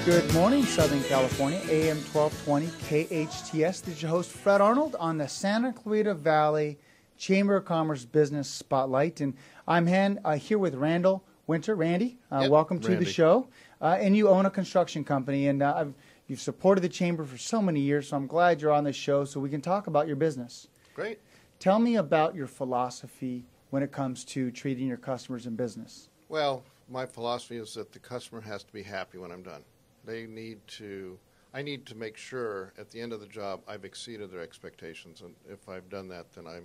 Good morning, Southern California, AM 1220 KHTS. This is your host, Fred Arnold, on the Santa Clarita Valley Chamber of Commerce Business Spotlight. And I'm here with Randal Winter. Randy, welcome to the show. And you own a construction company, and you've supported the Chamber for so many years, so I'm glad you're on this show so we can talk about your business. Great. Tell me about your philosophy when it comes to treating your customers in business. Well, my philosophy is that the customer has to be happy when I'm done. I need to make sure at the end of the job I've exceeded their expectations, and if I've done that, then I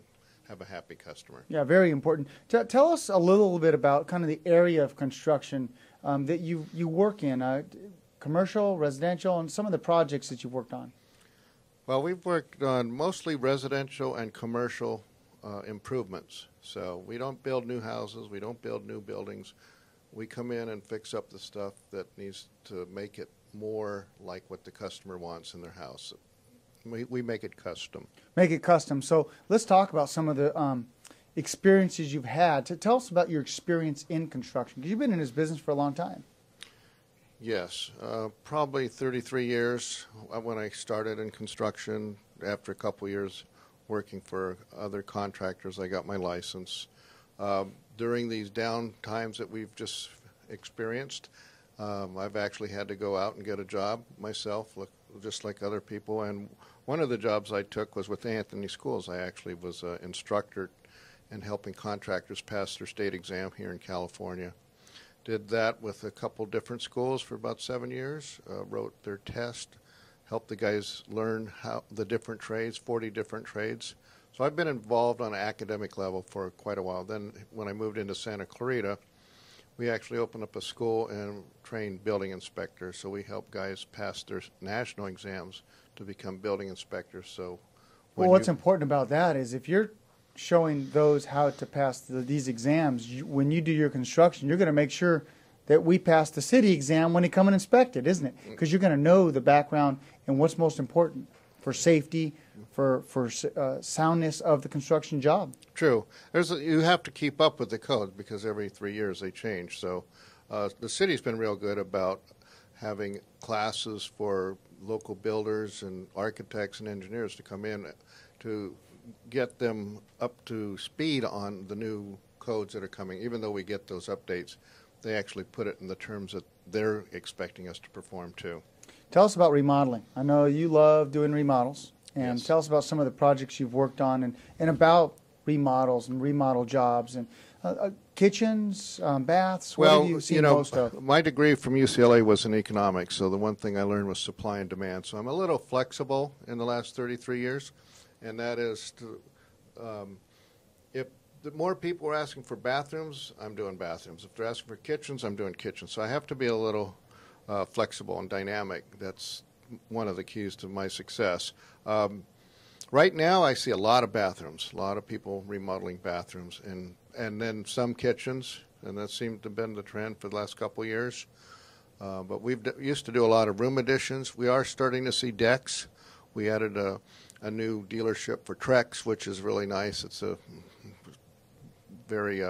have a happy customer. Yeah, very important. Tell us a little bit about kind of the area of construction that you work in, commercial, residential, and some of the projects that you've worked on. Well, we've worked on mostly residential and commercial improvements. So we don't build new houses, we don't build new buildings. We come in and fix up the stuff that needs to make it more like what the customer wants in their house. We make it custom. Make it custom. So let's talk about some of the experiences you've had. Tell us about your experience in construction, because you've been in this business for a long time. Yes, probably 33 years when I started in construction. After a couple years working for other contractors, I got my license. During these down times that we've just experienced, I've actually had to go out and get a job myself, just like other people. And one of the jobs I took was with Anthony Schools. I actually was an instructor in helping contractors pass their state exam here in California. Did that with a couple different schools for about 7 years, wrote their test, helped the guys learn the different trades, 40 different trades. So I've been involved on an academic level for quite a while. Then when I moved into Santa Clarita, we actually opened up a school and trained building inspectors. So we help guys pass their national exams to become building inspectors. So what's important about that is if you're showing those how to pass these exams, when you do your construction, you're going to make sure that we pass the city exam when they come and inspect it, isn't it? Because you're going to know the background and what's most important for safety, for soundness of the construction job. True. You have to keep up with the code because every 3 years they change. So the city's been real good about having classes for local builders and architects and engineers to come in to get them up to speed on the new codes that are coming. Even though we get those updates, they actually put it in the terms that they're expecting us to perform too. Tell us about remodeling. I know you love doing remodels, and yes. Tell us about some of the projects you've worked on and about remodels and remodel jobs and kitchens, baths. What have you seen most of? My degree from UCLA was in economics, so the one thing I learned was supply and demand. So I'm a little flexible in the last 33 years, and that is if the more people are asking for bathrooms, I'm doing bathrooms. If they're asking for kitchens, I'm doing kitchens. So I have to be a little flexible and dynamic. That's one of the keys to my success. Right now, I see a lot of bathrooms, a lot of people remodeling bathrooms, and then some kitchens, and that seemed to have been the trend for the last couple of years. But we've used to do a lot of room additions. We are starting to see decks. We added a new dealership for Trex, which is really nice. It's a very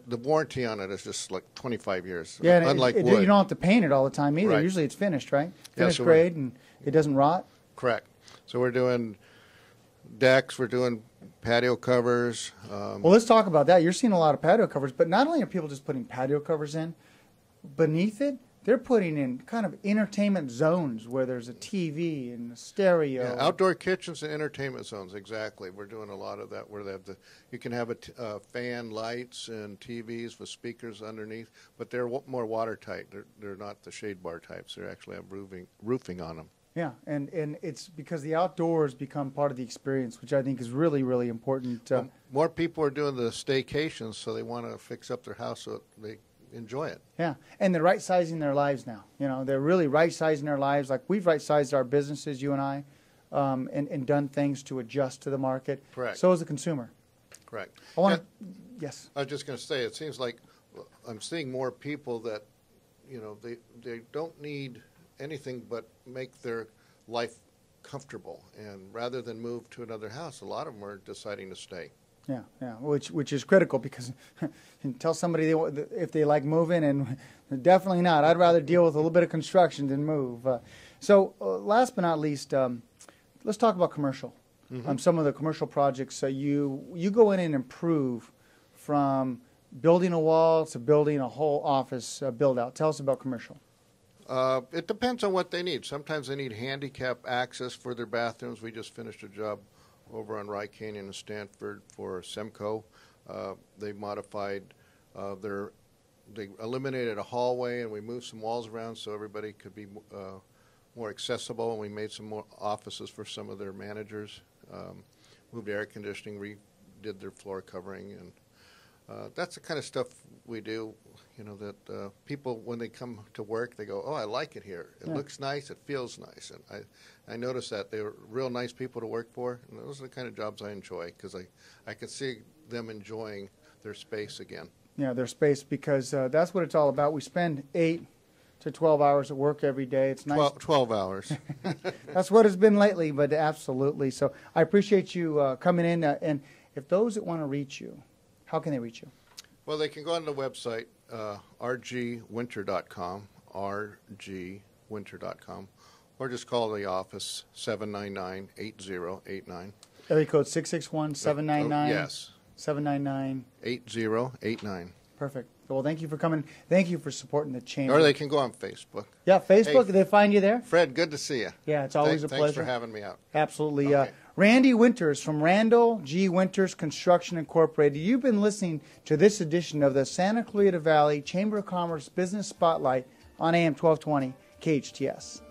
the warranty on it is just like 25 years. Yeah, unlike wood. You don't have to paint it all the time either. Right. Usually it's finished, right? Yeah, Finished so grade, and it doesn't rot. Correct. So we're doing decks, we're doing patio covers. Well, let's talk about that. You're seeing a lot of patio covers, but not only are people just putting patio covers in, beneath it, they're putting in kind of entertainment zones where there's a TV and a stereo. Yeah, outdoor kitchens and entertainment zones, exactly. We're doing a lot of that where they have you can have fan lights and TVs with speakers underneath, but they're more watertight. They're not the shade bar types. They actually have roofing on them. Yeah, and it's because the outdoors become part of the experience, which I think is really, really important. More people are doing the staycations, so they want to fix up their house so they enjoy it. Yeah, and they're right-sizing their lives now. You know, they're really right-sizing their lives. Like we've right-sized our businesses, you and I, and done things to adjust to the market. Correct. So is the consumer. Correct. I want to, yes. I was just going to say, it seems like I'm seeing more people that, you know, they don't need anything but make their life comfortable. And rather than move to another house, a lot of them are deciding to stay. Yeah, yeah, which is critical because tell somebody if they like moving, and definitely not. I'd rather deal with a little bit of construction than move. So last but not least, let's talk about commercial. Some of the commercial projects you go in and improve, from building a wall to building a whole office build out. Tell us about commercial. It depends on what they need. Sometimes they need handicap access for their bathrooms. We just finished a job over on Rye Canyon in Stanford for Semco. They modified they eliminated a hallway, and we moved some walls around so everybody could be more accessible, and we made some more offices for some of their managers. Moved air conditioning, redid their floor covering, and that's the kind of stuff we do. You know, that people, when they come to work, they go, "Oh, I like it here. It looks nice. It feels nice." And I noticed that they were real nice people to work for, and those are the kind of jobs I enjoy, because I could see them enjoying their space again. Yeah, their space, because that's what it's all about. We spend 8 to 12 hours at work every day. It's nice. 12 hours. That's what it's been lately, but absolutely. So I appreciate you coming in. And if those that want to reach you, how can they reach you? Well, they can go on the website, rgwinter.com, rgwinter.com, or just call the office, 799-8089. Area code 661-799. Yes. 799. 8089. Perfect. Well, thank you for coming. Thank you for supporting the chamber. Or they can go on Facebook. Yeah, Facebook. Hey, they find you there? Fred, good to see you. Yeah, it's always a pleasure. Thanks for having me out. Absolutely. Okay. Randy Winters from Randal G. Winters Construction Incorporated. You've been listening to this edition of the Santa Clarita Valley Chamber of Commerce Business Spotlight on AM 1220 KHTS.